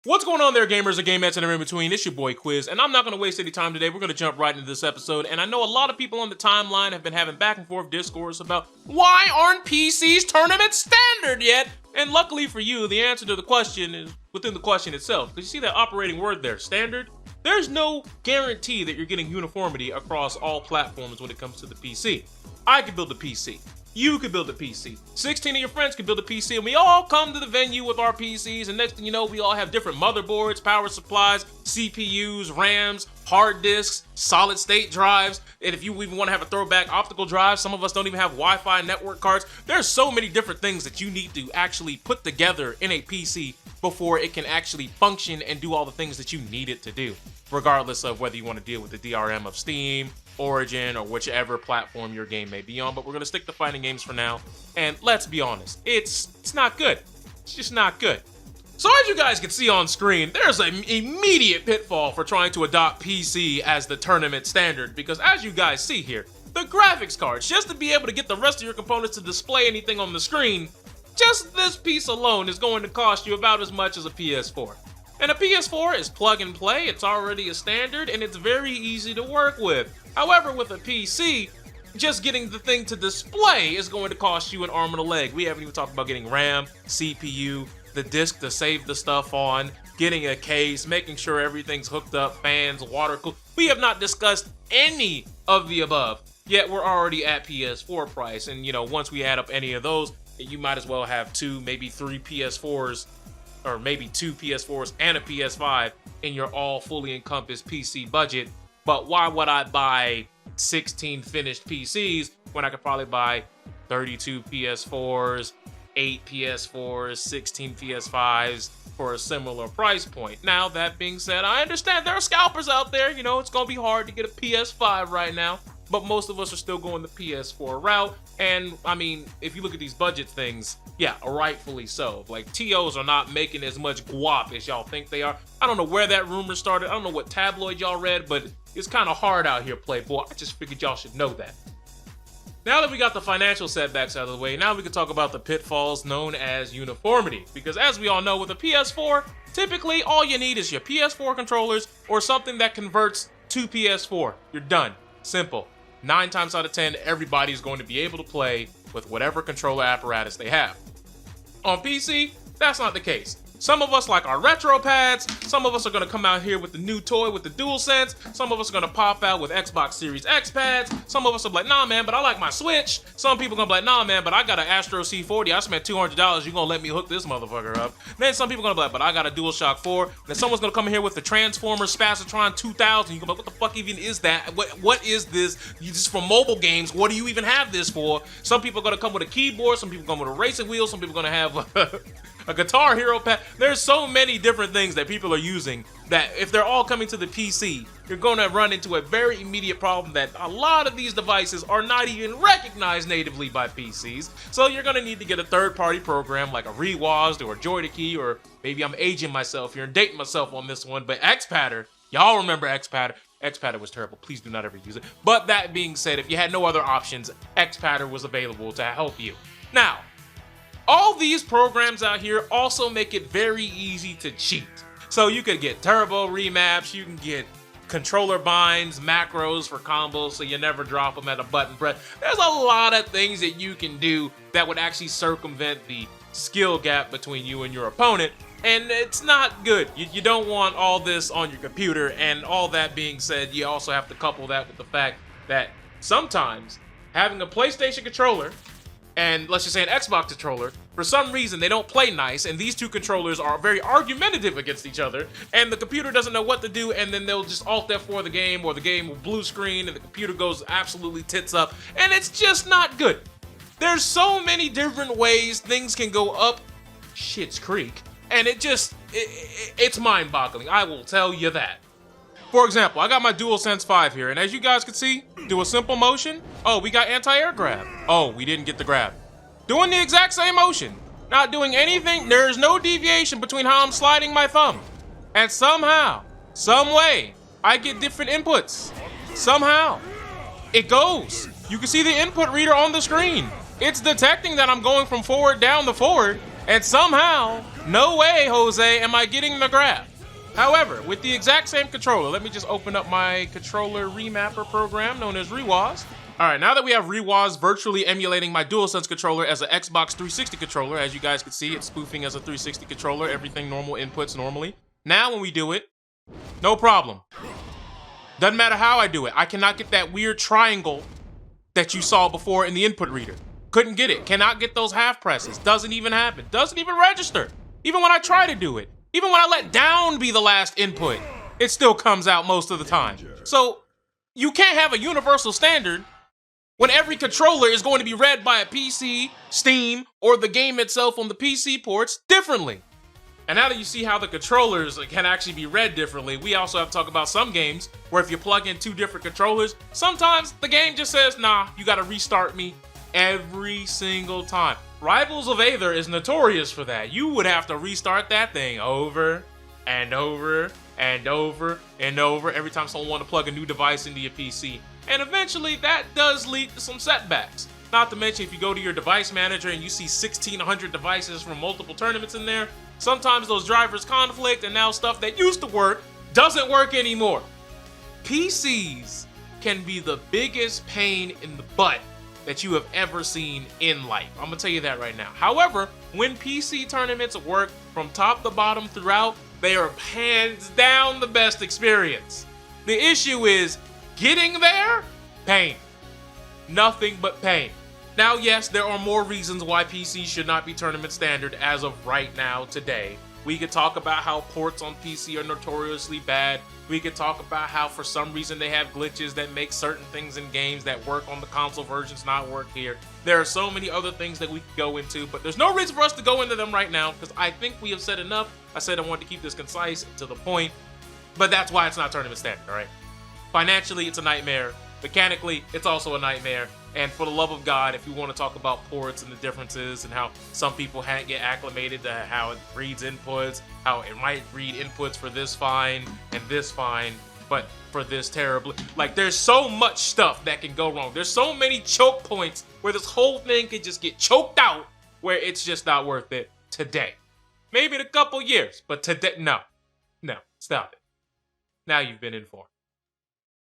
What's going on there, gamers and gamettes and in between? It's your boy Qyz, and I'm not going to waste any time today. We're going to jump right into this episode, and I know a lot of people on the timeline have been having back and forth discourse about why aren't PC's tournament standard yet? And luckily for you, the answer to the question is within the question itself. Because you see that operating word there, standard? There's no guarantee that you're getting uniformity across all platforms when it comes to the PC. I could build a PC. You could build a PC. 16 of your friends could build a PC, and we all come to the venue with our PCs, and next thing you know, we all have different motherboards, power supplies, CPUs, RAMs, hard disks, solid state drives, and if you even want to have a throwback optical drive, some of us don't even have Wi-Fi network cards. There's so many different things that you need to actually put together in a PC before it can actually function and do all the things that you need it to do, regardless of whether you want to deal with the DRM of Steam, Origin, or whichever platform your game may be on. But we're going to stick to fighting games for now, and let's be honest, it's not good. It's just not good. So as you guys can see on screen, there's an immediate pitfall for trying to adopt PC as the tournament standard, because as you guys see here, the graphics cards, just to be able to get the rest of your components to display anything on the screen, just this piece alone is going to cost you about as much as a PS4. And a PS4 is plug and play, it's already a standard, and it's very easy to work with. However, with a PC, just getting the thing to display is going to cost you an arm and a leg. We haven't even talked about getting RAM, CPU, the disc to save the stuff on, getting a case, making sure everything's hooked up, fans, water cooled. We have not discussed any of the above, yet we're already at PS4 price. And once we add up any of those, you might as well have 2, maybe 3 PS4s, or maybe 2 PS4s and a PS5 in your all fully encompassed PC budget. But why would I buy 16 finished PCs when I could probably buy 32 PS4s, 8 PS4s, 16 PS5s for a similar price point? Now, that being said, I understand there are scalpers out there. It's going to be hard to get a PS5 right now, but most of us are still going the PS4 route. And I mean, if you look at these budget things, yeah, rightfully so. Like, TOs are not making as much guap as y'all think they are. I don't know where that rumor started. I don't know what tabloid y'all read, but it's kind of hard out here, Playboy. I just figured y'all should know that. Now that we got the financial setbacks out of the way, now we can talk about the pitfalls known as uniformity. Because as we all know, with a PS4, typically all you need is your PS4 controllers or something that converts to PS4. You're done. Simple. 9 times out of 10, everybody's going to be able to play with whatever controller apparatus they have. On PC, that's not the case. Some of us like our retro pads, some of us are going to come out here with the new toy with the DualSense, some of us are going to pop out with Xbox Series X pads, some of us are like, nah man, but I like my Switch. Some people are going to be like, nah man, but I got an Astro C40, I spent $200, you're going to let me hook this motherfucker up. Then some people are going to be like, but I got a DualShock 4. Then someone's going to come in here with the Transformers Spazatron 2000, you're going to be like, what the fuck even is that? What is this? You just for mobile games, what do you even have this for? Some people are going to come with a keyboard, some people come with a racing wheel, some people are going to have a Guitar Hero pad. There's so many different things that people are using that if they're all coming to the PC, you're going to run into a very immediate problem that a lot of these devices are not even recognized natively by PCs. So you're going to need to get a third-party program like a Rewazd or a Joy2Key, or maybe I'm aging myself here and dating myself on this one, but Xpadder, y'all remember Xpadder. Xpadder was terrible. Please do not ever use it. But that being said, if you had no other options, Xpadder was available to help you. Now, all these programs out here also make it very easy to cheat. So you could get turbo remaps, you can get controller binds, macros for combos so you never drop them at a button press. There's a lot of things that you can do that would actually circumvent the skill gap between you and your opponent, and it's not good. You don't want all this on your computer, and all that being said, you also have to couple that with the fact that sometimes having a PlayStation controller and let's just say an Xbox controller, for some reason they don't play nice, and these two controllers are very argumentative against each other, and the computer doesn't know what to do, and then they'll just Alt F4 the game, or the game will blue screen, and the computer goes absolutely tits up, and it's just not good. There's so many different ways things can go up Shit's Creek, and it's mind-boggling, I will tell you that. For example, I got my DualSense 5 here, and as you guys can see, do a simple motion. Oh, we got anti-air grab. Oh, we didn't get the grab. Doing the exact same motion. Not doing anything. There is no deviation between how I'm sliding my thumb. And somehow, some way, I get different inputs. Somehow. It goes. You can see the input reader on the screen. It's detecting that I'm going from forward down the forward, and somehow No way, Jose, am I getting the graph. However, with the exact same controller, let me just open up my controller remapper program known as Qyz. All right, now that we have Qyz virtually emulating my DualSense controller as an Xbox 360 controller, as you guys can see, it's spoofing as a 360 controller, everything normal inputs normally. Now when we do it, no problem. Doesn't matter how I do it. I cannot get that weird triangle that you saw before in the input reader. Couldn't get it. Cannot get those half presses. Doesn't even happen. Doesn't even register. Even when I try to do it. Even when I let down be the last input, it still comes out most of the time. So you can't have a universal standard when every controller is going to be read by a PC, Steam, or the game itself on the PC ports differently. And now that you see how the controllers can actually be read differently, we also have to talk about some games where if you plug in two different controllers, sometimes the game just says, nah, you gotta restart me every single time. Rivals of Aether is notorious for that. You would have to restart that thing over and over and over and over every time someone wants to plug a new device into your PC. And eventually that does lead to some setbacks. Not to mention if you go to your device manager and you see 1,600 devices from multiple tournaments in there, sometimes those drivers conflict and now stuff that used to work doesn't work anymore. PCs can be the biggest pain in the butt that you have ever seen in life. I'm gonna tell you that right now. However, when PC tournaments work from top to bottom throughout, they are hands down the best experience. The issue is getting there, pain. Nothing but pain. Now, yes, there are more reasons why PC should not be tournament standard as of right now today. We could talk about how ports on PC are notoriously bad. We could talk about how for some reason they have glitches that make certain things in games that work on the console versions not work here. There are so many other things that we could go into, but there's no reason for us to go into them right now because I think we have said enough. I said I wanted to keep this concise and to the point, but that's why it's not tournament standard, all right? Financially, it's a nightmare. Mechanically, it's also a nightmare. And for the love of God, if you want to talk about ports and the differences and how some people get acclimated to how it reads inputs, how it might read inputs for this fine and this fine, but for this terribly. Like, there's so much stuff that can go wrong. There's so many choke points where this whole thing could just get choked out where it's just not worth it today. Maybe in a couple years, but today, no, stop it. Now you've been informed.